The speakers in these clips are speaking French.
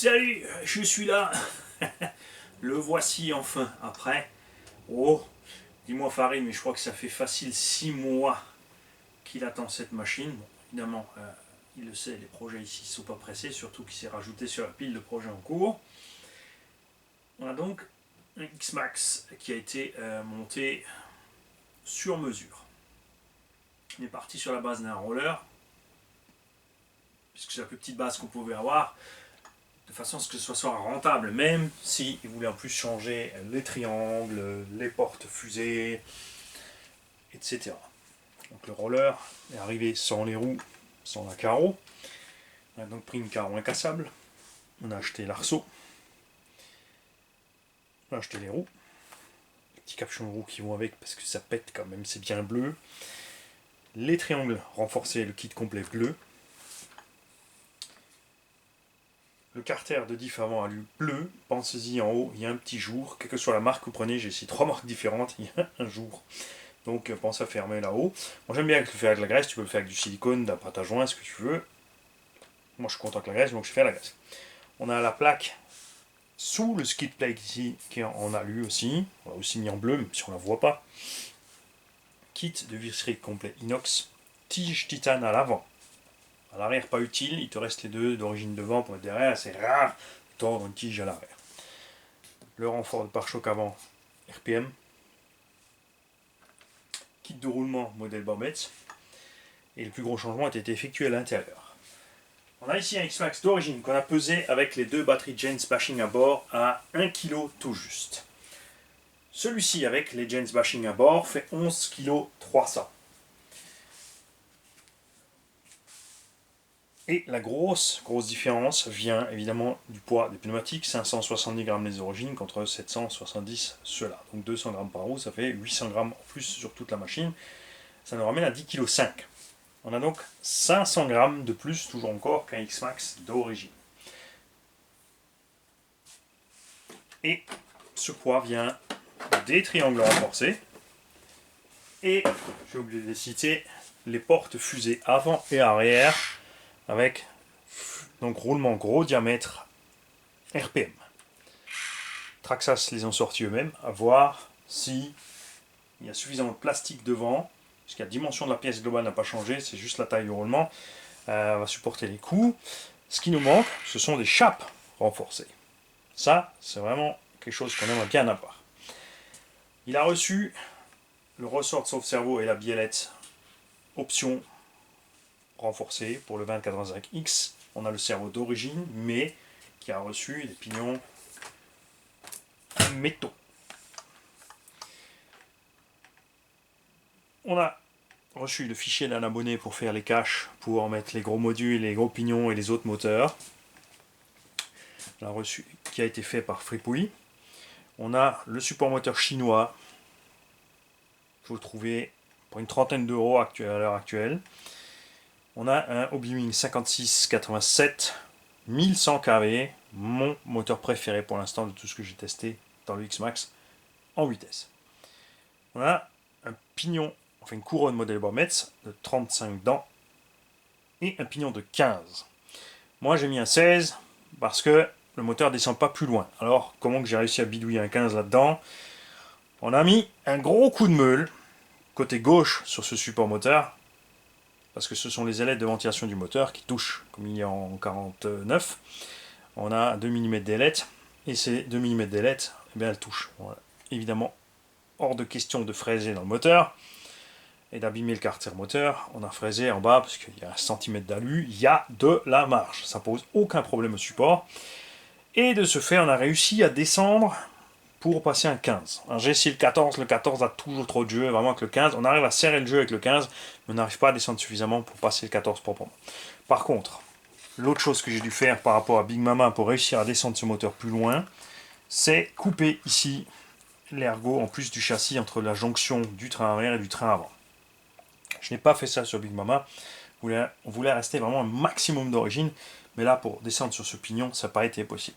Salut, je suis là. Le voici enfin après. Oh, dis-moi Farid, mais je crois que ça fait facile 6 mois qu'il attend cette machine. Bon, évidemment, il le sait, les projets ici ne sont pas pressés, surtout qu'il s'est rajouté sur la pile de projets en cours. On a donc un X-Max qui a été monté sur mesure. On est parti sur la base d'un roller, puisque c'est la plus petite base qu'on pouvait avoir, de façon à ce que ce soit rentable, même s'il voulait en plus changer les triangles, les portes fusées, etc. Donc le roller est arrivé sans les roues, sans la carreau. On a donc pris une carreau incassable. On a acheté l'arceau. On a acheté les roues. Les petits capuchons de roues qui vont avec parce que ça pète quand même, c'est bien bleu. Les triangles renforcés, le kit complet bleu. Le carter de diff avant a lu bleu. Pensez-y en haut, il y a un petit jour. Quelle que soit la marque que vous prenez, j'ai essayé 3 marques différentes, il y a un jour. Donc pense à fermer là-haut. Moi j'aime bien le faire avec la graisse, tu peux le faire avec du silicone, d'un pâte à joint, ce que tu veux. Moi je suis content avec la graisse, donc je fais la graisse. On a la plaque sous le skid plate ici, qui en alu aussi. On l'a aussi mis en bleu, même si on ne la voit pas. Kit de visserie complet inox. Tige titane à l'avant. À l'arrière pas utile, il te reste les deux d'origine devant pour être derrière, c'est rare de tordre une tige à l'arrière. Le renfort de pare-choc avant RPM. Kit de roulement modèle Barbette. Et le plus gros changement a été effectué à l'intérieur. On a ici un X-Max d'origine qu'on a pesé avec les deux batteries Jens Bashing à bord à 1 kg tout juste. Celui-ci avec les Jens Bashing à bord fait 11 kg 300. Et la grosse différence vient évidemment du poids des pneumatiques, 570 grammes les origines contre 770 ceux-là. Donc 200 grammes par roue, ça fait 800 grammes en plus sur toute la machine. Ça nous ramène à 10 kg 5. On a donc 500 grammes de plus, toujours encore, qu'un X-Max d'origine. Et ce poids vient des triangles renforcés. Et, j'ai oublié de les citer, les portes fusées avant et arrière, avec donc roulement gros diamètre RPM. Traxxas les ont sortis eux-mêmes, à voir si il y a suffisamment de plastique devant, parce que la dimension de la pièce globale n'a pas changé, c'est juste la taille du roulement, va supporter les coups. Ce qui nous manque, ce sont des chapes renforcées. Ça, c'est vraiment quelque chose qu'on aimerait bien avoir. Il a reçu le ressort de sauve-cerveau et la biellette option renforcée pour le 2085X. On a le cerveau d'origine, mais qui a reçu des pignons métaux. On a reçu le fichier d'un abonné pour faire les caches, pour mettre les gros modules, les gros pignons et les autres moteurs. On a reçu, qui a été fait par Fripouille. On a le support moteur chinois. Vous le trouvez pour une trentaine d'euros à l'heure actuelle. On a un Obiwing 5687 1100 kV, mon moteur préféré pour l'instant de tout ce que j'ai testé dans le X-Max en vitesse. On a un pignon, enfin une couronne modèle Bormetz de 35 dents et un pignon de 15. Moi j'ai mis un 16 parce que le moteur ne descend pas plus loin. Alors comment que j'ai réussi à bidouiller un 15 là-dedans? On a mis un gros coup de meule côté gauche sur ce support moteur, parce que ce sont les ailettes de ventilation du moteur qui touchent, comme il y a en 49. On a 2 mm d'ailettes, et ces 2 mm d'ailettes, eh bien, elles touchent. Voilà. Évidemment, hors de question de fraiser dans le moteur, et d'abîmer le carter moteur. On a fraisé en bas, parce qu'il y a 1 cm d'alu, il y a de la marge. Ça pose aucun problème au support. Et de ce fait, on a réussi à descendre pour passer un 15. J'ai essayé le 14 a toujours trop de jeu, vraiment avec le 15, on arrive à serrer le jeu avec le 15, mais on n'arrive pas à descendre suffisamment pour passer le 14 proprement. Par contre, l'autre chose que j'ai dû faire par rapport à Big Mama pour réussir à descendre ce moteur plus loin, c'est couper ici l'ergot en plus du châssis entre la jonction du train arrière et du train avant. Je n'ai pas fait ça sur Big Mama, on voulait rester vraiment un maximum d'origine, mais là pour descendre sur ce pignon, ça n'a pas été possible.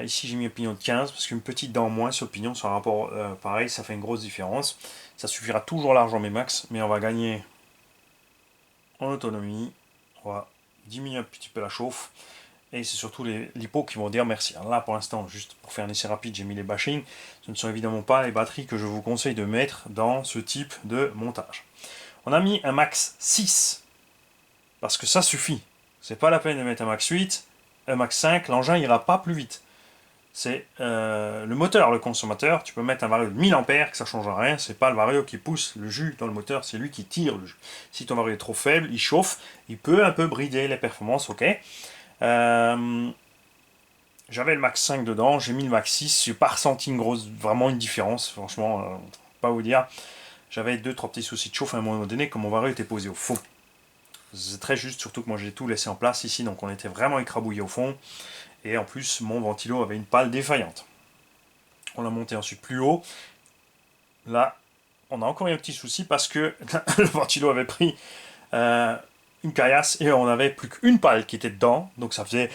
Ici j'ai mis un pignon de 15 parce qu'une petite dent en moins sur le pignon sur un rapport pareil, ça fait une grosse différence. Ça suffira toujours large en mes max, mais on va gagner en autonomie, on va diminuer un petit peu la chauffe et c'est surtout les lipos qui vont dire merci. Alors là, pour l'instant, juste pour faire un essai rapide, j'ai mis les bashings. Ce ne sont évidemment pas les batteries que je vous conseille de mettre dans ce type de montage. On a mis un max 6, parce que ça suffit. C'est pas la peine de mettre un max 8, un max 5, l'engin ira pas plus vite. C'est le moteur, le consommateur. Tu peux mettre un vario de 1000 ampères, que ça ne changera rien. C'est pas le vario qui pousse le jus dans le moteur, c'est lui qui tire le jus. Si ton vario est trop faible, il chauffe, il peut un peu brider les performances, ok. J'avais le max 5 dedans, j'ai mis le max 6, j'ai pas ressenti vraiment une différence, franchement, pas vous dire. J'avais 2-3 petits soucis de chauffe à un moment donné, quand mon vario était posé au fond. C'est très juste, surtout que moi j'ai tout laissé en place ici, donc on était vraiment écrabouillé au fond. Et en plus, mon ventilo avait une pale défaillante. On l'a monté ensuite plus haut. Là, on a encore eu un petit souci parce que le ventilo avait pris une caillasse et on n'avait plus qu'une pale qui était dedans. Donc ça faisait...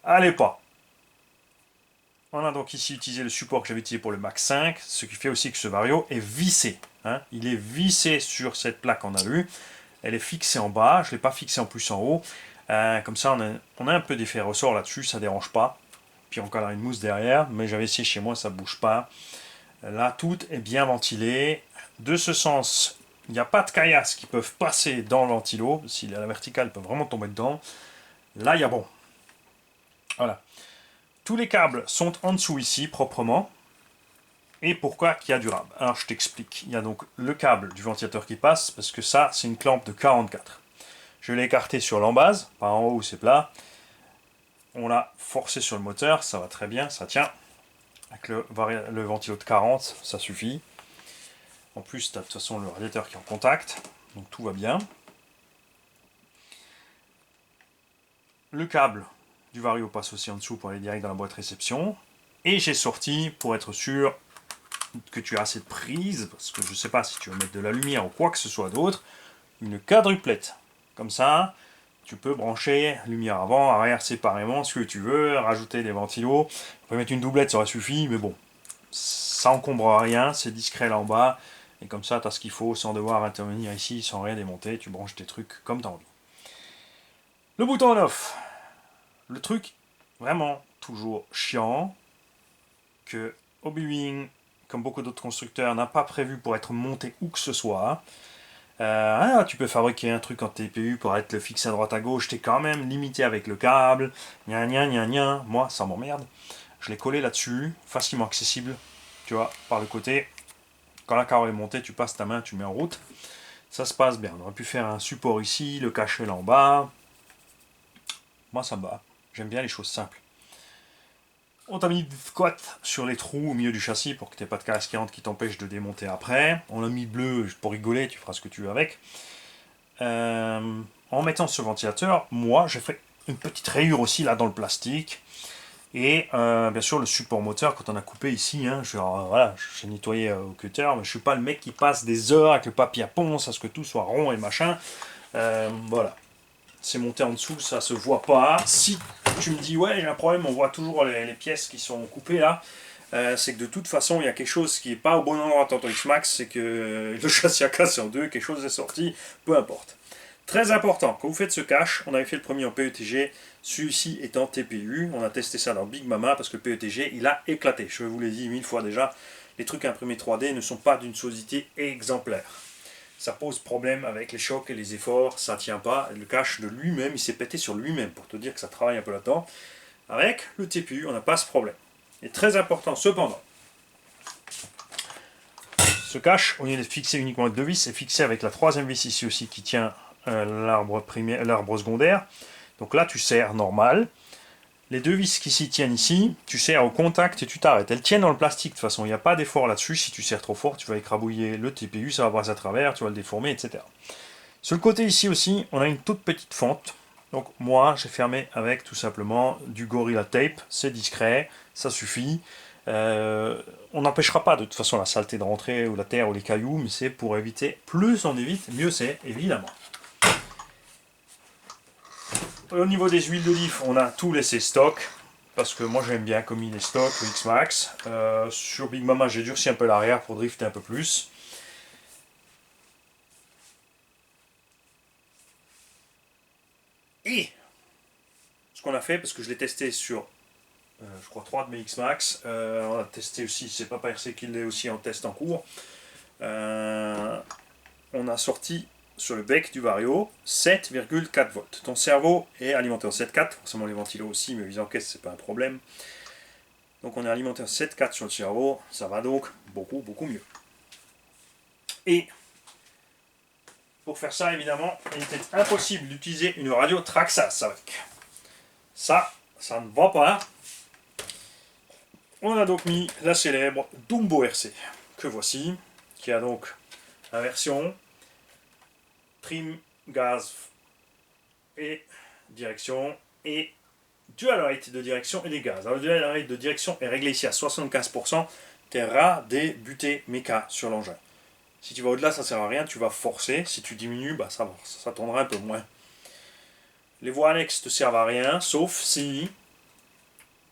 Allez pas. On a donc ici utilisé le support que j'avais utilisé pour le Max 5, ce qui fait aussi que ce vario est vissé. Hein. Il est vissé sur cette plaque qu'on a vue. Elle est fixée en bas, je ne l'ai pas fixée en plus en haut. Comme ça, on a un peu d'effet ressort là-dessus, ça ne dérange pas. Puis encore là, une mousse derrière, mais j'avais essayé chez moi, ça ne bouge pas. Là, tout est bien ventilé. De ce sens, il n'y a pas de caillasses qui peuvent passer dans le ventilo. S'il est à la verticale, il peut vraiment tomber dedans. Là, il y a bon. Voilà. Tous les câbles sont en dessous ici, proprement. Et pourquoi qu'il y a du rab? Alors je t'explique. Il y a donc le câble du ventilateur qui passe, parce que ça, c'est une clampe de 44. Je l'ai écarté sur l'embase, pas en haut où c'est plat. On l'a forcé sur le moteur, ça va très bien, ça tient. Avec le ventilo de 40, ça suffit. En plus, tu as de toute façon le radiateur qui est en contact, donc tout va bien. Le câble du vario passe aussi en dessous pour aller direct dans la boîte réception. Et j'ai sorti, pour être sûr que tu as assez de prise, parce que je ne sais pas si tu veux mettre de la lumière ou quoi que ce soit d'autre, une quadruplette. Comme ça, tu peux brancher lumière avant, arrière séparément, ce que tu veux, rajouter des ventilos. Tu peux mettre une doublette, ça aurait suffi, mais bon, ça encombre rien, c'est discret là en bas, et comme ça, tu as ce qu'il faut sans devoir intervenir ici, sans rien démonter, tu branches tes trucs comme tu as envie. Le bouton on-off, le truc vraiment toujours chiant, que Hobbywing, comme beaucoup d'autres constructeurs, n'a pas prévu pour être monté où que ce soit. Tu peux fabriquer un truc en TPU pour être le fixé à droite à gauche, t'es quand même limité avec le câble, gna. Moi ça m'emmerde. Je l'ai collé là-dessus, facilement accessible, tu vois, par le côté. Quand la carreau est montée, tu passes ta main, tu mets en route. Ça se passe bien. On aurait pu faire un support ici, le cacher là en bas. Moi ça me va. J'aime bien les choses simples. On t'a mis des squats sur les trous au milieu du châssis pour que tu n'aies pas de caillasse qui rentre qui t'empêche de démonter après. On l'a mis bleu pour rigoler, tu feras ce que tu veux avec. En mettant ce ventilateur, moi j'ai fait une petite rayure aussi là dans le plastique. Et bien sûr le support moteur quand on a coupé ici, hein, voilà, j'ai nettoyé au cutter, mais je suis pas le mec qui passe des heures avec le papier à ponce à ce que tout soit rond et machin. Voilà. C'est monté en dessous, ça se voit pas. Si tu me dis ouais j'ai un problème, on voit toujours les pièces qui sont coupées là, c'est que de toute façon il y a quelque chose qui est pas au bon endroit dans ton X-Max, c'est que le châssis a cassé en deux, quelque chose est sorti, peu importe. Très important, quand vous faites ce cache, on avait fait le premier en PETG, celui-ci est en TPU, on a testé ça dans Big Mama parce que le PETG il a éclaté, je vous l'ai dit 1000 fois déjà, les trucs imprimés 3D ne sont pas d'une solidité exemplaire. Ça pose problème avec les chocs et les efforts, ça tient pas. Le cache de lui-même, il s'est pété sur lui-même pour te dire que ça travaille un peu là-dedans. Avec le TPU, on n'a pas ce problème. Et très important cependant, ce cache, au lieu d'être fixé uniquement avec deux vis, est fixé avec la troisième vis ici aussi qui tient l'arbre secondaire. Donc là, tu serres normal. Les deux vis qui s'y tiennent ici, tu serres au contact et tu t'arrêtes. Elles tiennent dans le plastique de toute façon, il n'y a pas d'effort là-dessus. Si tu serres trop fort, tu vas écrabouiller le TPU, ça va passer à travers, tu vas le déformer, etc. Sur le côté ici aussi, on a une toute petite fente. Donc moi, j'ai fermé avec tout simplement du Gorilla Tape. C'est discret, ça suffit. On n'empêchera pas de toute façon la saleté de rentrer, ou la terre, ou les cailloux, mais c'est pour éviter, plus on évite, mieux c'est, évidemment. Au niveau des huiles d'olive, on a tout laissé stock, parce que moi j'aime bien comme il est stock, le X-Max. Sur Big Mama, j'ai durci un peu l'arrière pour drifter un peu plus. Et ce qu'on a fait, parce que je l'ai testé sur, je crois, 3 de mes X-Max, on a testé aussi, c'est Papa RC qui l'est aussi en test en cours, on a sorti sur le bec du Vario 7,4 volts. Ton cerveau est alimenté en 7,4, forcément les ventilos aussi, mais les encaisses c'est pas un problème. Donc on est alimenté en 7,4 sur le cerveau, ça va donc beaucoup mieux. Et pour faire ça, évidemment, il était impossible d'utiliser une radio Traxxas avec. Ça ne va pas. On a donc mis la célèbre Dumbo RC, que voici, qui a donc inversion, trim, gaz et direction, et dual rate de direction et des gaz. Alors le dual rate de direction est réglé ici à 75%, tu es ras des butées méca sur l'engin. Si tu vas au-delà, ça ne sert à rien, tu vas forcer. Si tu diminues, bah ça tournera un peu moins. Les voies annexes ne te servent à rien, sauf si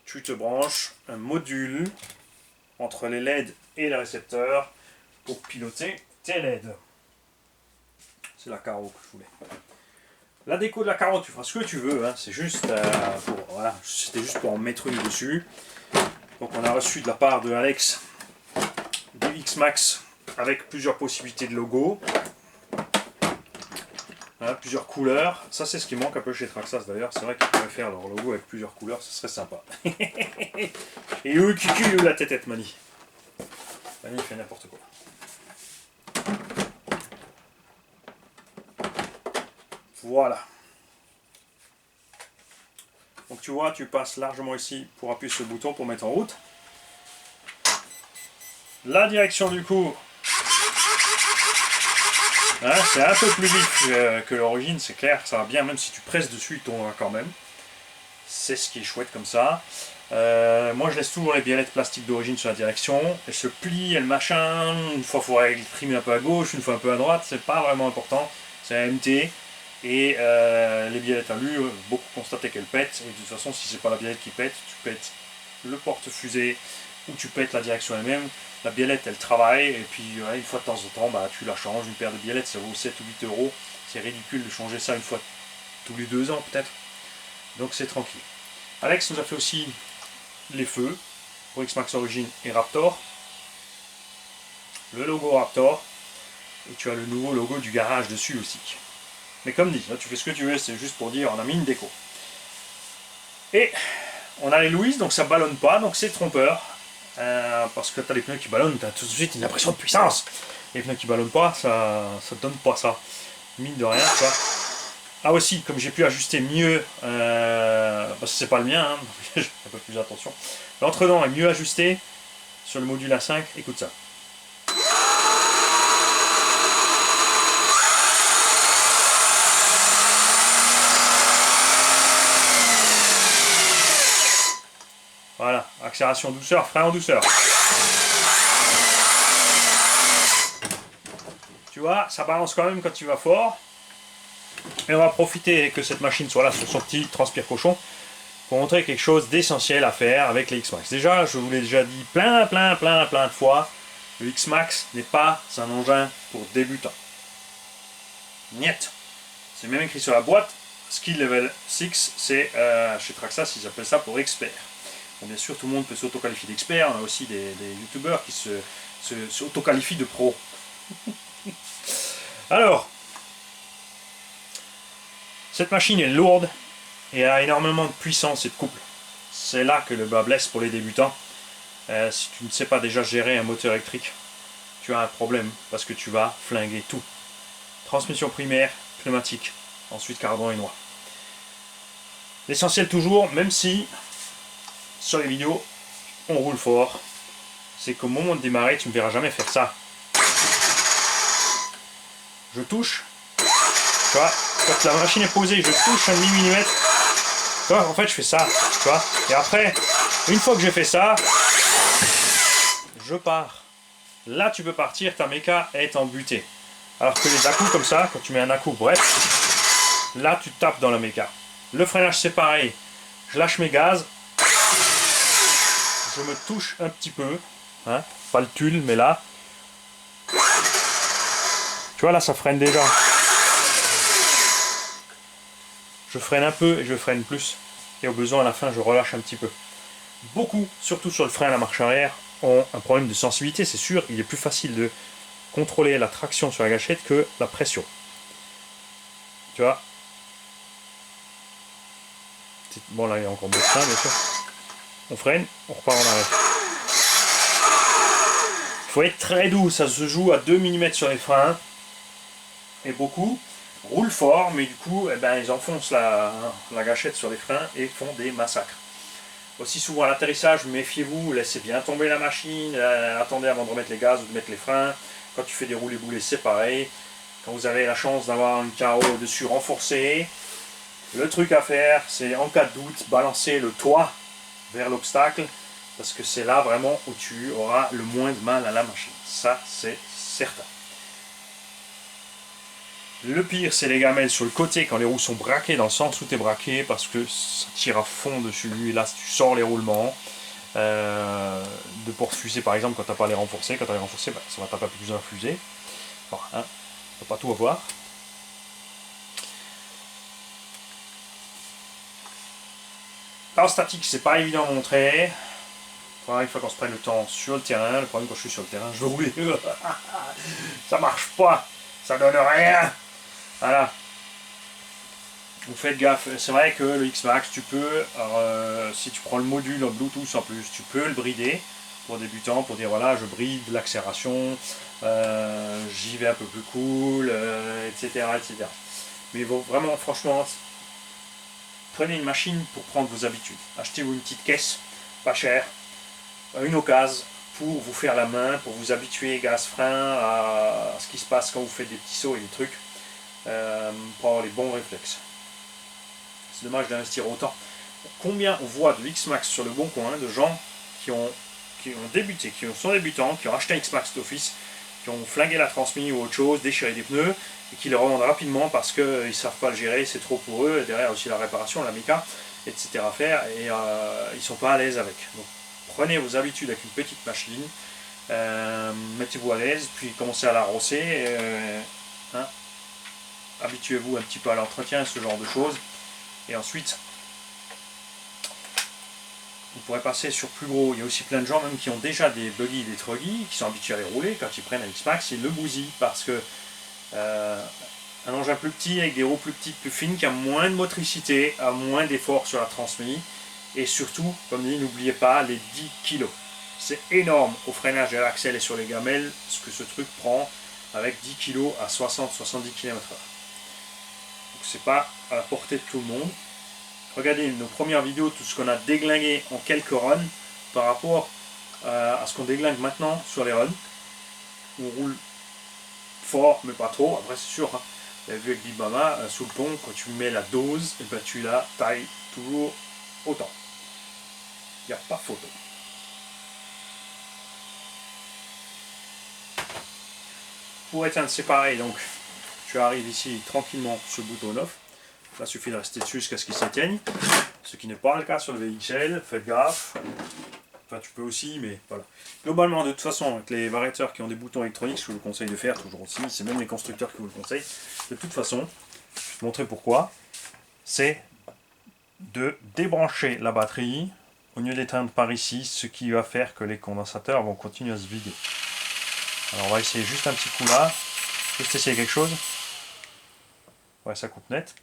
tu te branches un module entre les LED et les récepteurs pour piloter tes LED. C'est la carreau que je voulais. La déco de la carreau, tu feras ce que tu veux, hein. C'est juste voilà, c'était juste pour en mettre une dessus. Donc on a reçu de la part de Alex des X-Max avec plusieurs possibilités de logo, hein, plusieurs couleurs. Ça c'est ce qui manque un peu chez Traxxas d'ailleurs. C'est vrai qu'ils pourraient faire leur logo avec plusieurs couleurs, ce serait sympa. Et où Kiki, où la tête Mani. Mani fait n'importe quoi. Voilà. Donc tu vois, tu passes largement ici pour appuyer sur le bouton pour mettre en route. La direction du coup, hein, c'est un peu plus vite que l'origine, c'est clair, ça va bien, même si tu presses dessus, il tournera quand même. C'est ce qui est chouette comme ça. Moi je laisse toujours les biellettes plastiques d'origine sur la direction. Elle se plie, elle machin, une fois il faudrait trimer un peu à gauche, une fois un peu à droite, c'est pas vraiment important. C'est un MT. Et les biellettes à lui, beaucoup constataient qu'elles pètent. Et de toute façon, si c'est pas la biellette qui pète, tu pètes le porte-fusée ou tu pètes la direction elle-même. La biellette, elle travaille. Et puis, une fois de temps en temps, bah, tu la changes. Une paire de biellettes, ça vaut 7 ou 8 euros. C'est ridicule de changer ça une fois tous les 2 ans, peut-être. Donc, c'est tranquille. Alex nous a fait aussi les feux pour X-Max Origin et Raptor. Le logo Raptor. Et tu as le nouveau logo du garage dessus aussi. Mais comme dit, là tu fais ce que tu veux, c'est juste pour dire on a mis une déco. Et on a les Louise, donc ça ballonne pas, donc c'est trompeur. Parce que tu as les pneus qui ballonnent, tu as tout de suite une impression de puissance. Les pneus qui ballonnent pas, ça ne donne pas ça. Mine de rien, quoi. Ah aussi, comme j'ai pu ajuster mieux, parce que c'est pas le mien, hein, j'ai un peu plus attention. L'entredent est mieux ajusté sur le module A5, écoute ça. Voilà, accélération douceur, frein en douceur. Tu vois, ça balance quand même quand tu vas fort. Et on va profiter que cette machine soit là sur son petit transpire cochon pour montrer quelque chose d'essentiel à faire avec les X-Max. Déjà, je vous l'ai déjà dit plein de fois, le X-Max n'est pas un engin pour débutants. Niet. C'est même écrit sur la boîte, Skill Level 6, c'est chez Traxxas, ils appellent ça pour expert. Bon, bien sûr, tout le monde peut s'auto-qualifier d'expert. On a aussi des youtubeurs qui s'auto-qualifient de pro. Alors, cette machine est lourde et a énormément de puissance et de couple. C'est là que le bas blesse pour les débutants. Si tu ne sais pas déjà gérer un moteur électrique, tu as un problème parce que tu vas flinguer tout. Transmission primaire, pneumatique, ensuite cardan et noix. L'essentiel toujours, même si sur les vidéos, on roule fort. C'est qu'au moment de démarrer, tu ne me verras jamais faire ça. Je touche. Tu vois, quand la machine est posée, je touche un demi-millimètre. Tu vois, en fait, je fais ça. Tu vois. Et après, une fois que j'ai fait ça, je pars. Là, tu peux partir, ta méca est en butée. Alors que les à-coups comme ça, quand tu mets un à-coup, bref, là, tu tapes dans la méca. Le freinage, c'est pareil. Je lâche mes gaz. Je me touche un petit peu, hein, pas le tulle, mais là, tu vois, là, ça freine déjà. je freine un peu et je freine plus. Et au besoin, à la fin, je relâche un petit peu. Beaucoup, surtout sur le frein à la marche arrière, ont un problème de sensibilité, c'est sûr. Il est plus facile de contrôler la traction sur la gâchette que la pression. Tu vois. Bon, là, il y a encore beaucoup de frein, bien sûr. On freine, on repart en arrière. Il faut être très doux, ça se joue à 2 mm sur les freins. Et beaucoup roulent fort, mais du coup, eh ben, ils enfoncent la gâchette sur les freins et font des massacres. Aussi souvent à l'atterrissage, méfiez-vous, laissez bien tomber la machine, attendez avant de remettre les gaz ou de mettre les freins. Quand tu fais des roulés-boulés, c'est pareil. Quand vous avez la chance d'avoir une carreau dessus renforcée, le truc à faire, c'est en cas de doute, balancer le toit vers l'obstacle, parce que c'est là vraiment où tu auras le moins de mal à la machine. Ça, c'est certain. Le pire, c'est les gamelles sur le côté quand les roues sont braquées dans le sens où tu es braqué, parce que ça tire à fond dessus. Et là, tu sors les roulements. De porte-fusée, par exemple, quand tu n'as pas les renforcés. Quand tu as les renforcés, bah, ça va taper plus dans la fusée. Bon, hein, on peut pas tout avoir. Alors, statique, c'est pas évident à montrer. Il faut qu'on se prenne le temps sur le terrain. Le problème, quand je suis sur le terrain, je veux rouler. Ça marche pas. Ça donne rien. Voilà. Vous faites gaffe. C'est vrai que le X-Max, tu peux, si tu prends le module en Bluetooth en plus, tu peux le brider pour débutants, pour dire voilà, je bride l'accélération, j'y vais un peu plus cool, etc., etc. Mais vraiment, franchement, prenez une machine pour prendre vos habitudes. Achetez-vous une petite caisse, pas chère, une occasion pour vous faire la main, pour vous habituer gaz-frein à ce qui se passe quand vous faites des petits sauts et des trucs, pour avoir les bons réflexes. C'est dommage d'investir autant. Combien on voit de X-Max sur le bon coin, de gens qui ont débuté, qui sont débutants, qui ont acheté un X-Max d'office, qui ont flingué la transmission ou autre chose, déchiré des pneus, et qui le revendent rapidement parce qu'ils ne savent pas le gérer, c'est trop pour eux, et derrière aussi la réparation, la méca, etc. à faire, et ils ne sont pas à l'aise avec. Donc prenez vos habitudes avec une petite machine, mettez-vous à l'aise, puis commencez à la rosser, hein, habituez-vous un petit peu à l'entretien, ce genre de choses. Et ensuite, vous pourrez passer sur plus gros. Il y a aussi plein de gens même qui ont déjà des buggy, des truggy, qui sont habitués à les rouler. Quand ils prennent un X-Max, ils le bousillent parce que un engin plus petit, avec des roues plus petites, plus fines, qui a moins de motricité, a moins d'effort sur la transmission. Et surtout, comme dit, n'oubliez pas les 10 kg. C'est énorme au freinage et à l'axel et sur les gamelles, ce que ce truc prend avec 10 kg à 60-70 km/h. C'est pas à la portée de tout le monde. Regardez nos premières vidéos, tout ce qu'on a déglingué en quelques runs par rapport à ce qu'on déglingue maintenant sur les runs. On roule fort mais pas trop. Après c'est sûr, hein, vous avez vu avec Big Mama, sous le pont, quand tu mets la dose, et ben tu la tailles toujours autant. Il n'y a pas photo. Pour éteindre, c'est pareil, donc tu arrives ici tranquillement sur le bouton off. Là, il suffit de rester dessus jusqu'à ce qu'il s'éteigne. Ce qui n'est pas le cas sur le VXL, faites gaffe. Enfin, tu peux aussi, mais voilà. Globalement, de toute façon, avec les variateurs qui ont des boutons électroniques, je vous le conseille de faire toujours aussi. C'est même les constructeurs qui vous le conseillent. De toute façon, je vais te montrer pourquoi. C'est de débrancher la batterie au lieu d'éteindre par ici, ce qui va faire que les condensateurs vont continuer à se vider. Alors, on va essayer juste un petit coup là. Juste essayer quelque chose. Ouais, ça coupe net.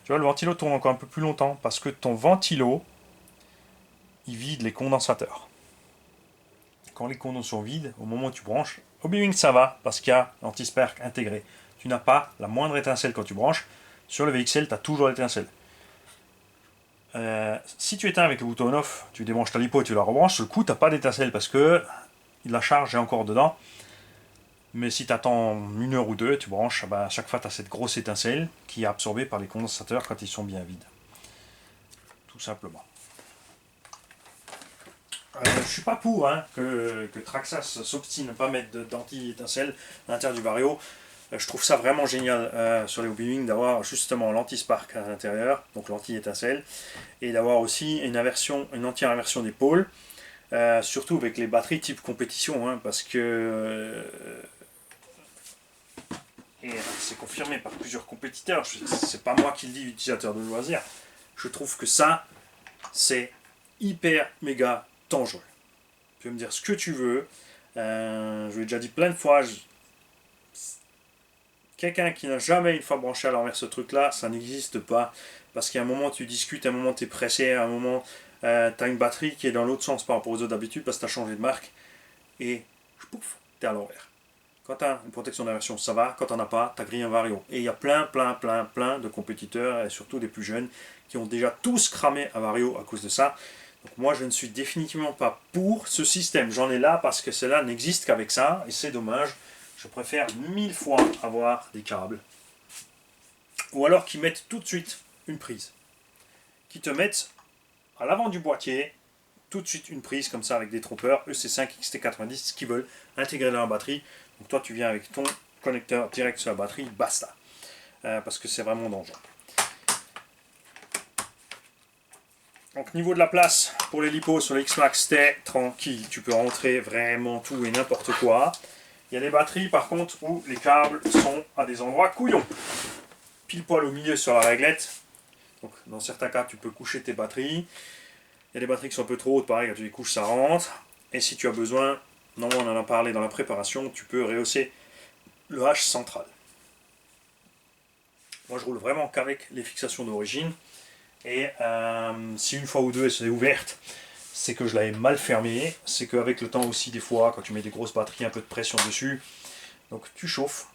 Tu vois, le ventilo tourne encore un peu plus longtemps parce que ton ventilo, il vide les condensateurs. Quand les condenses sont vides, au moment où tu branches, au Bwing ça va parce qu'il y a l'anti-spark intégré. Tu n'as pas la moindre étincelle quand tu branches. Sur le VXL, tu as toujours l'étincelle. Si tu éteins avec le bouton off, tu débranches ta lipo et tu la rebranches, sur le coup, tu n'as pas d'étincelle parce que la charge est encore dedans. Mais si tu attends 1 heure ou 2, tu branches, à chaque fois tu as cette grosse étincelle qui est absorbée par les condensateurs quand ils sont bien vides. Tout simplement. Je ne suis pas pour que Traxxas s'obstine à ne pas mettre d'anti-étincelle à l'intérieur du Vario. Je trouve ça vraiment génial sur les Hobby d'avoir justement l'anti-spark à l'intérieur, donc l'anti-étincelle, et d'avoir aussi une anti-inversion des pôles. surtout avec les batteries type compétition, hein, parce que et c'est confirmé par plusieurs compétiteurs, c'est pas moi qui le dis, utilisateur de loisirs, je trouve que ça, c'est hyper méga dangereux. Tu peux me dire ce que tu veux, je l'ai déjà dit plein de fois, quelqu'un qui n'a jamais une fois branché à l'envers ce truc-là, ça n'existe pas, parce qu'à un moment tu discutes, à un moment tu es pressé, à un moment tu as une batterie qui est dans l'autre sens par rapport aux autres d'habitude, parce que tu as changé de marque, et pouf, tu es à l'envers. Quand tu as une protection d'inversion, ça va. Quand tu n'en as pas, tu as grillé un vario. Et il y a plein de compétiteurs, et surtout des plus jeunes, qui ont déjà tous cramé un vario à cause de ça. Donc moi, je ne suis définitivement pas pour ce système. J'en ai là parce que cela n'existe qu'avec ça, et c'est dommage. Je préfère 1000 fois avoir des câbles. Ou alors qu'ils mettent tout de suite une prise. Qui te mettent à l'avant du boîtier, tout de suite une prise comme ça avec des trompeurs EC5 XT90 qui veulent intégrer dans la batterie. Donc toi tu viens avec ton connecteur direct sur la batterie, basta. Parce que c'est vraiment dangereux. Donc niveau de la place pour les lipos sur les X-Max, t'es tranquille. Tu peux rentrer vraiment tout et n'importe quoi. Il y a des batteries par contre où les câbles sont à des endroits couillons. Pile poil au milieu sur la réglette. Donc dans certains cas tu peux coucher tes batteries. Il y a des batteries qui sont un peu trop hautes, pareil, quand tu les couches, ça rentre. Et si tu as besoin, normalement on en a parlé dans la préparation, tu peux rehausser le H central. Moi je roule vraiment qu'avec les fixations d'origine. Et si une fois ou deux elle s'est ouverte, c'est que je l'avais mal fermée. C'est qu'avec le temps aussi, des fois, quand tu mets des grosses batteries, un peu de pression dessus, donc tu chauffes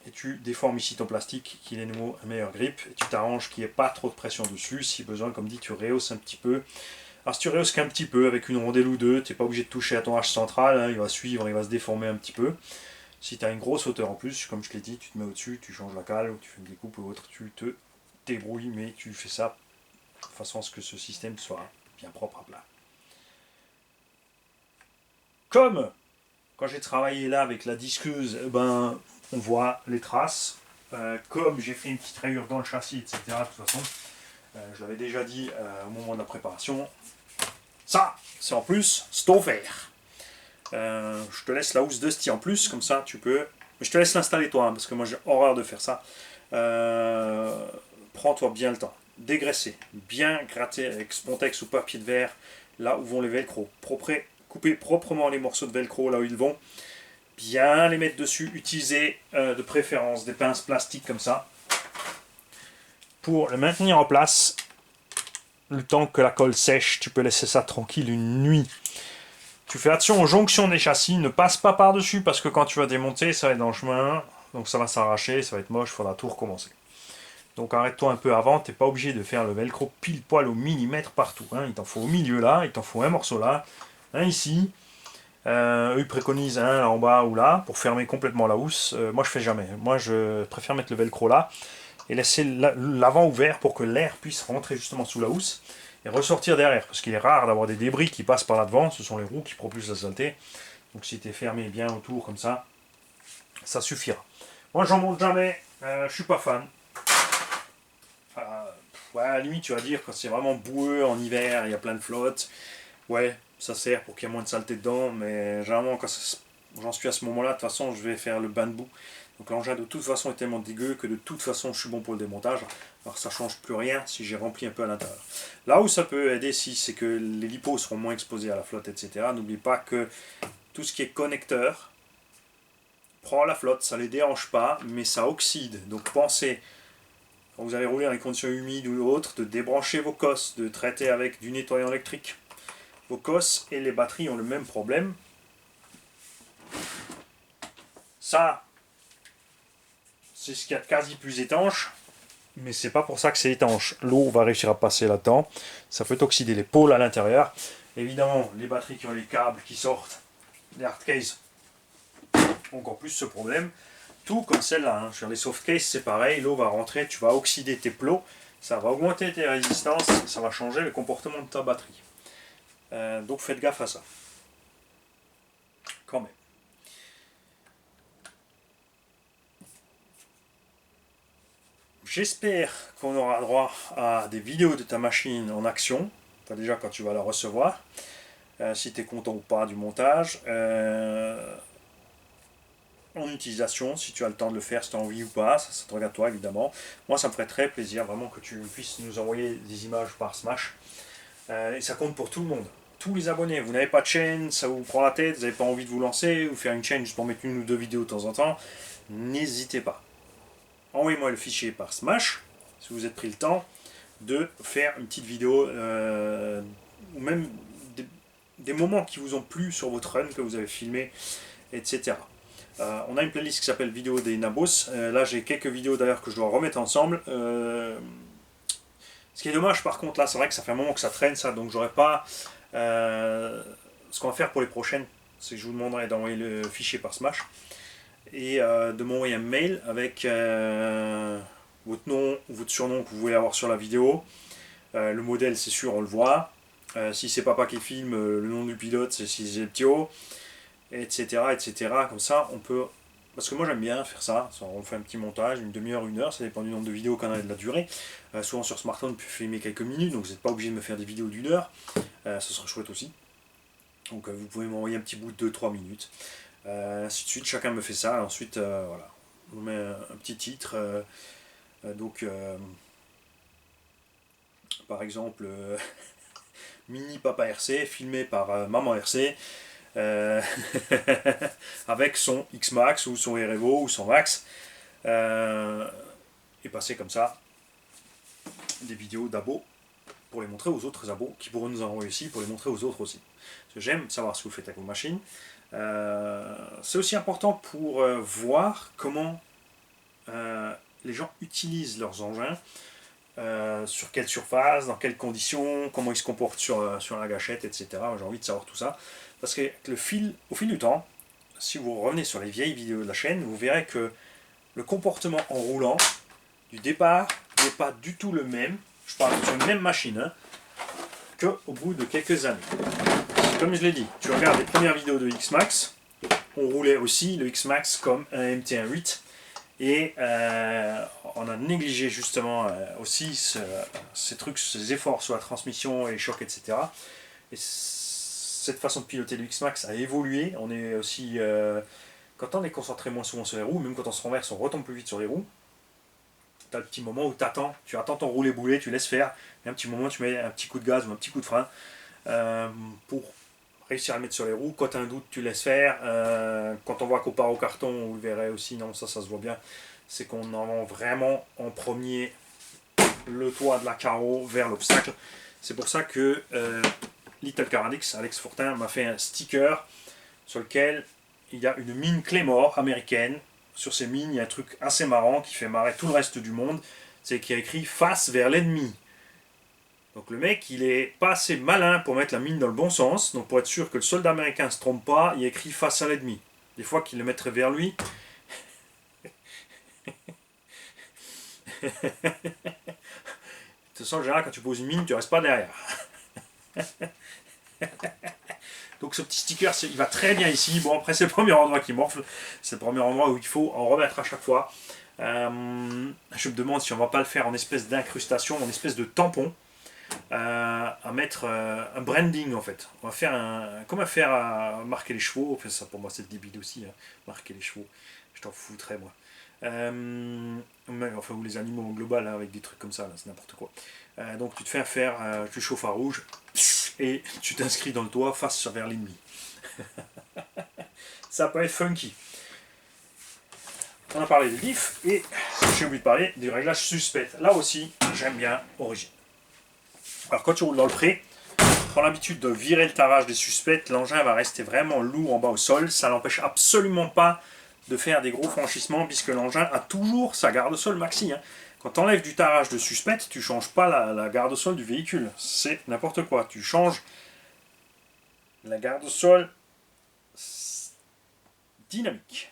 et tu déformes ici ton plastique, qu'il ait nouveau un meilleur grip. Et tu t'arranges qu'il n'y ait pas trop de pression dessus. Si besoin, comme dit, tu rehausses un petit peu. Alors si tu rehausses qu'un petit peu avec une rondelle ou deux, tu n'es pas obligé de toucher à ton H central, hein, il va suivre, il va se déformer un petit peu. Si tu as une grosse hauteur en plus, comme je te l'ai dit, tu te mets au-dessus, tu changes la cale, ou tu fais une découpe ou autre, tu te débrouilles, mais tu fais ça de façon à ce que ce système soit bien propre à plat. Comme quand j'ai travaillé là avec la disqueuse, ben, on voit les traces. Comme j'ai fait une petite rayure dans le châssis, etc. De toute façon, je l'avais déjà dit au moment de la préparation. Ça, c'est en plus, c'est offert. Je te laisse la housse de style en plus, comme ça tu peux. Mais je te laisse l'installer toi, hein, parce que moi j'ai horreur de faire ça. Prends-toi bien le temps. Dégraisser, bien gratter avec Spontex ou papier de verre, là où vont les velcro. Couper proprement les morceaux de velcro là où ils vont. Bien les mettre dessus. Utiliser de préférence des pinces plastiques comme ça. Pour le maintenir en place, le temps que la colle sèche, tu peux laisser ça tranquille une nuit. Tu fais attention aux jonctions des châssis, ne passe pas par-dessus parce que quand tu vas démonter, ça va être dans le chemin, donc ça va s'arracher, ça va être moche, il faudra tout recommencer. Donc arrête-toi un peu avant, tu n'es pas obligé de faire le velcro pile poil au millimètre partout. Hein. Il t'en faut au milieu là, il t'en faut un morceau là, un ici. Eux ils préconisent un là en bas ou là pour fermer complètement la housse. Moi je fais jamais. Moi je préfère mettre le velcro là et laisser l'avant ouvert pour que l'air puisse rentrer justement sous la housse et ressortir derrière, parce qu'il est rare d'avoir des débris qui passent par là devant, ce sont les roues qui propulsent la saleté. Donc si tu es fermé bien autour comme ça suffira. Moi j'en monte jamais, je suis pas fan. Ouais, à la limite tu vas dire quand c'est vraiment boueux en hiver, il y a plein de flotte, ouais, ça sert pour qu'il y ait moins de saleté dedans, mais généralement quand j'en suis à ce moment là, de toute façon je vais faire le bain de boue. Donc l'engin de toute façon est tellement dégueu que de toute façon je suis bon pour le démontage. Alors ça change plus rien si j'ai rempli un peu à l'intérieur. Là où ça peut aider, si c'est que les lipos seront moins exposés à la flotte, etc. N'oublie pas que tout ce qui est connecteur prend la flotte, ça ne les dérange pas, mais ça oxyde. Donc pensez, quand vous allez rouler dans les conditions humides ou autres, de débrancher vos cosses, de traiter avec du nettoyant électrique. Vos cosses et les batteries ont le même problème. Ça, c'est ce qu'il y a de quasi plus étanche, mais c'est pas pour ça que c'est étanche. L'eau va réussir à passer là-dedans, ça peut oxyder les pôles à l'intérieur. Évidemment, les batteries qui ont les câbles qui sortent, les hard cases, ont encore plus ce problème. Tout comme celle-là, hein. Sur les soft cases, c'est pareil, l'eau va rentrer, tu vas oxyder tes plots, ça va augmenter tes résistances, ça va changer le comportement de ta batterie. Donc faites gaffe à ça. Quand même. J'espère qu'on aura droit à des vidéos de ta machine en action, enfin déjà quand tu vas la recevoir. si tu es content ou pas du montage. En utilisation, si tu as le temps de le faire, si tu as envie ou pas, ça te regarde toi évidemment. Moi ça me ferait très plaisir vraiment que tu puisses nous envoyer des images par Smash. Et ça compte pour tout le monde. Tous les abonnés, vous n'avez pas de chaîne, ça vous prend la tête, vous n'avez pas envie de vous lancer, ou faire une chaîne juste pour mettre une ou deux vidéos de temps en temps, n'hésitez pas. Envoyez-moi le fichier par Smash, si vous êtes pris le temps de faire une petite vidéo, ou même des moments qui vous ont plu sur votre run, que vous avez filmé, etc. On a une playlist qui s'appelle Vidéo des Nabos. Là, j'ai quelques vidéos d'ailleurs que je dois remettre ensemble. Ce qui est dommage, par contre, là, c'est vrai que ça fait un moment que ça traîne, ça, donc j'aurais pas. Ce qu'on va faire pour les prochaines, c'est que je vous demanderai d'envoyer le fichier par Smash et de m'envoyer un mail avec votre nom ou votre surnom que vous voulez avoir sur la vidéo. Le modèle, c'est sûr, on le voit. Si c'est papa qui filme, le nom du pilote, c'est si c'est Ptio, etc., etc. Comme ça, on peut. Parce que moi j'aime bien faire ça, on fait un petit montage, une demi-heure, une heure, ça dépend du nombre de vidéos qu'on a et de la durée. Souvent sur smartphone, on peut filmer quelques minutes, donc vous n'êtes pas obligé de me faire des vidéos d'une heure, ce serait chouette aussi. Donc vous pouvez m'envoyer un petit bout de 2-3 minutes. Ainsi de suite, chacun me fait ça, ensuite voilà, on met un petit titre. Donc par exemple, Mini Papa RC, filmé par Maman RC. Avec son X-Max ou son R-Evo ou son Max, et passer comme ça des vidéos d'abos pour les montrer aux autres abos qui pourront nous envoyer aussi pour les montrer aux autres aussi. Parce que j'aime savoir ce que vous faites avec vos machines. C'est aussi important pour voir comment les gens utilisent leurs engins, sur quelle surface, dans quelles conditions, comment ils se comportent sur la gâchette, etc. J'ai envie de savoir tout ça. Parce que au fil du temps, si vous revenez sur les vieilles vidéos de la chaîne, vous verrez que le comportement en roulant, du départ, n'est pas du tout le même, je parle sur une même machine, hein, qu'au bout de quelques années. Comme je l'ai dit, tu regardes les premières vidéos de X-Max, on roulait aussi le X-Max comme un MT-1.8, et on a négligé justement aussi ces trucs, ces efforts sur la transmission et les chocs, etc. Et cette façon de piloter le X-Max a évolué. On est aussi, quand on est concentré moins souvent sur les roues, même quand on se renverse, on retombe plus vite sur les roues. Tu as le petit moment où tu attends ton roulé-boulet, tu laisses faire, et un petit moment tu mets un petit coup de gaz ou un petit coup de frein pour réussir à le mettre sur les roues. Quand tu as un doute, tu laisses faire. Quand on voit qu'on part au carton, vous le verrez aussi, non, ça se voit bien, c'est qu'on en vraiment en premier le toit de la carreau vers l'obstacle. C'est pour ça que Little Car Addicts, Alex Fortin, m'a fait un sticker sur lequel il y a une mine Claymore américaine. Sur ces mines, il y a un truc assez marrant qui fait marrer tout le reste du monde, c'est qu'il y a écrit face vers l'ennemi. Donc le mec, il est pas assez malin pour mettre la mine dans le bon sens. Donc pour être sûr que le soldat américain ne se trompe pas, il écrit face à l'ennemi. Des fois qu'il le mettrait vers lui. De toute façon, en général, quand tu poses une mine, tu restes pas derrière. Donc ce petit sticker, il va très bien ici. Bon, après, c'est le premier endroit qui morfle. C'est le premier endroit où il faut en remettre à chaque fois. Je me demande si on va pas le faire en espèce d'incrustation, en espèce de tampon. À mettre un branding en fait. On va faire comme à faire à marquer les chevaux. Enfin, ça pour moi c'est débile aussi, hein, marquer les chevaux. Je t'en foutrais moi. Enfin, ou les animaux en global, hein, avec des trucs comme ça, c'est n'importe quoi. Donc tu te fais faire, tu chauffes à rouge et tu t'inscris dans le toit face vers l'ennemi. Ça peut être funky. On a parlé des diffs et j'ai oublié de parler du réglage suspect. Là aussi, j'aime bien Origine. Alors quand tu roules dans le pré, prends l'habitude de virer le tarage des suspects, l'engin va rester vraiment lourd en bas au sol. Ça n'empêche absolument pas de faire des gros franchissements puisque l'engin a toujours sa garde-sol maxi. Hein. Quand tu enlèves du tarage de suspect, tu ne changes pas la garde-sol du véhicule. C'est n'importe quoi. Tu changes la garde-sol dynamique.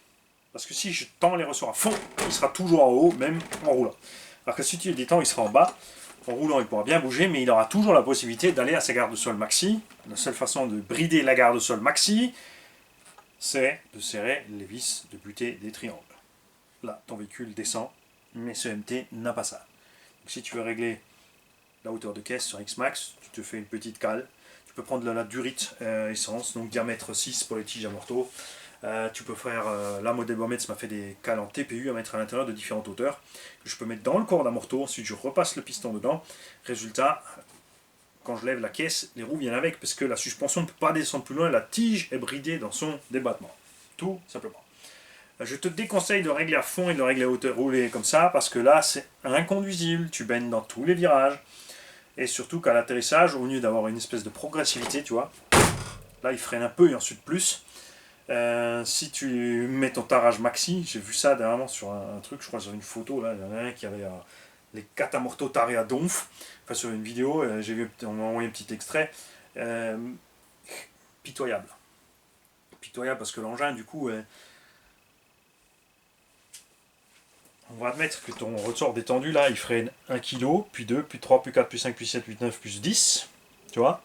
Parce que si je tends les ressorts à fond, il sera toujours en haut, même en roulant. Alors que si tu le détends, il sera en bas. En roulant, il pourra bien bouger, mais il aura toujours la possibilité d'aller à sa garde-sol maxi. La seule façon de brider la garde-sol maxi, c'est de serrer les vis de butée des triangles. Là, ton véhicule descend, mais ce MT n'a pas ça. Donc, si tu veux régler la hauteur de caisse sur X-Max, tu te fais une petite cale. Tu peux prendre de la durite essence, donc diamètre 6 pour les tiges à morteau. Tu peux faire, là Model Bomets m'a fait des cales en TPU à mettre à l'intérieur de différentes hauteurs, que je peux mettre dans le corps d'un morteau, ensuite je repasse le piston dedans. Résultat, quand je lève la caisse, les roues viennent avec, parce que la suspension ne peut pas descendre plus loin, la tige est bridée dans son débattement. Tout simplement. Je te déconseille de régler à fond et de régler à hauteur roulée comme ça, parce que là c'est inconduisible, tu baignes dans tous les virages, et surtout qu'à l'atterrissage, au lieu d'avoir une espèce de progressivité, tu vois, là il freine un peu et ensuite plus. Si tu mets ton tarage maxi, j'ai vu ça dernièrement sur un truc, je crois sur une photo, là, il y en a un qui avait les catamortos tarés à donf, enfin sur une vidéo, j'ai vu, on m'a envoyé un petit extrait, pitoyable. Pitoyable parce que l'engin, du coup, on va admettre que ton ressort détendu, là, il freine 1 kg, puis 2, puis 3, puis 4, puis 5, puis 7, puis 9, plus 10, tu vois.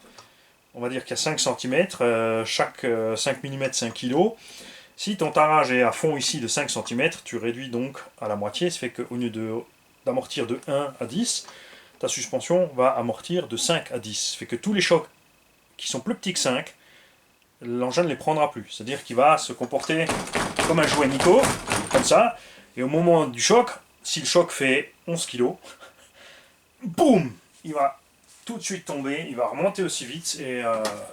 On va dire qu'il y a 5 cm, chaque 5 mm c'est 1 kg. Si ton tarage est à fond ici de 5 cm, tu réduis donc à la moitié, ça fait qu'au lieu d'amortir de 1 à 10, ta suspension va amortir de 5 à 10. Ça fait que tous les chocs qui sont plus petits que 5, l'engin ne les prendra plus. C'est-à-dire qu'il va se comporter comme un jouet Nico, comme ça, et au moment du choc, si le choc fait 11 kg, boum, il va tout de suite tomber, il va remonter aussi vite et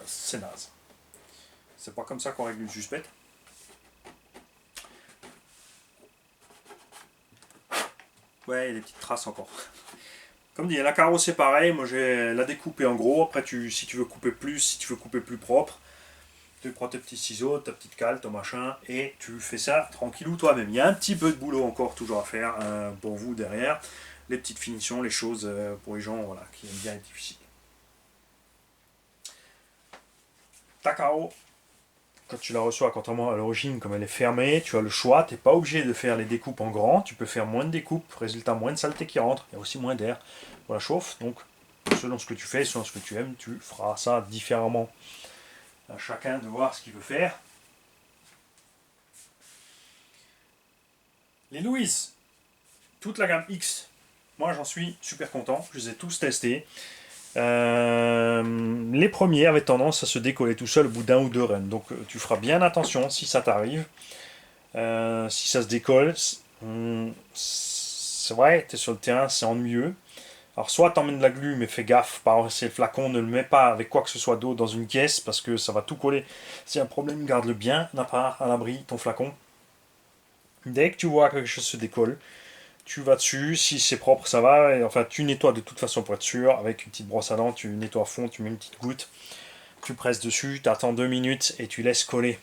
c'est naze. C'est pas comme ça qu'on règle une suspecte. Ouais, il y a des petites traces encore. Comme dit, la carreau c'est pareil, moi j'ai la découpée en gros, après si tu veux couper plus, si tu veux couper plus propre, tu prends tes petits ciseaux, ta petite cale, ton machin, et tu fais ça tranquillou toi-même. Il y a un petit peu de boulot encore toujours à faire pour vous derrière, les petites finitions, les choses pour les gens voilà, qui aiment bien être difficiles. Ta carreau, quand tu la reçois, contrairement à l'origine, comme elle est fermée, tu as le choix, tu n'es pas obligé de faire les découpes en grand, tu peux faire moins de découpes, résultat moins de saleté qui rentre, il y a aussi moins d'air pour la chauffe, donc selon ce que tu fais, selon ce que tu aimes, tu feras ça différemment. À chacun de voir ce qu'il veut faire. Les Louise, toute la gamme X, moi j'en suis super content, je les ai tous testés. Les premiers avaient tendance à se décoller tout seul au bout d'un ou deux runs, donc tu feras bien attention si ça t'arrive. Si ça se décolle, c'est vrai, tu es sur le terrain, c'est ennuyeux. Alors soit t'emmènes de la glu, mais fais gaffe, par renverser le flacon, ne le mets pas avec quoi que ce soit d'eau dans une caisse, parce que ça va tout coller. Si y a un problème, garde-le bien à part, à l'abri, ton flacon. Dès que tu vois que quelque chose se décolle, tu vas dessus, si c'est propre ça va, et enfin tu nettoies de toute façon pour être sûr, avec une petite brosse à dents, tu nettoies à fond, tu mets une petite goutte, tu presses dessus, tu attends 2 minutes et tu laisses coller.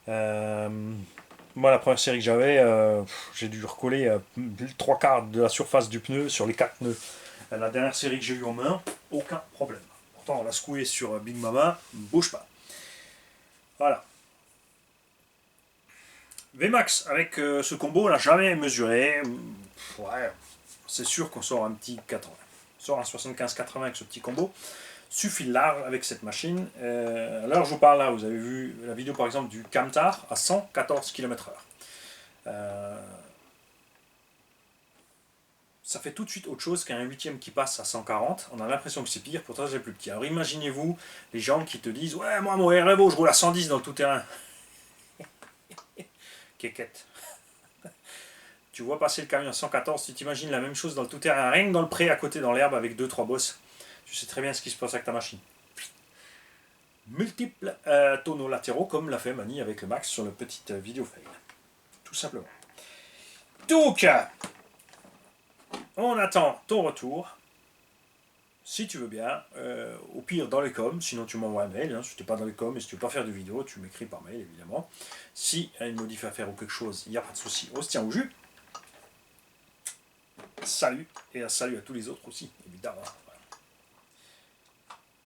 Moi la première série que j'avais, j'ai dû recoller 3/4 de la surface du pneu sur les 4 pneus. La dernière série que j'ai eue en main, aucun problème. Pourtant on l'a secoué sur Big Mama, bouge pas. Voilà. VMAX avec ce combo on l'a jamais mesuré. Ouais, c'est sûr qu'on sort un petit 80. On sort un 75-80 avec ce petit combo. Suffit large avec cette machine. À l'heure où je vous parle là, vous avez vu la vidéo par exemple du Camtar à 114 km/h. Ça fait tout de suite autre chose qu'un 8ème qui passe à 140. On a l'impression que c'est pire, pourtant c'est plus petit. Alors imaginez-vous les gens qui te disent ouais, moi mon RFO je roule à 110 dans le tout-terrain. Kékette. Tu vois passer le camion à 114, tu t'imagines la même chose dans le tout-terrain, rien que dans le pré à côté, dans l'herbe avec 2-3 bosses. Tu sais très bien ce qui se passe avec ta machine. Multiples tonneaux latéraux, comme l'a fait Mani avec le Max sur le petit vidéo fail. Tout simplement. Donc, on attend ton retour. Si tu veux bien, au pire dans les coms, sinon tu m'envoies un mail, si tu n'es pas dans les coms et si tu ne veux pas faire de vidéo, tu m'écris par mail évidemment. Si y a une modif à faire ou quelque chose, il n'y a pas de souci, on se tient au jus. Salut, et un salut à tous les autres aussi, évidemment.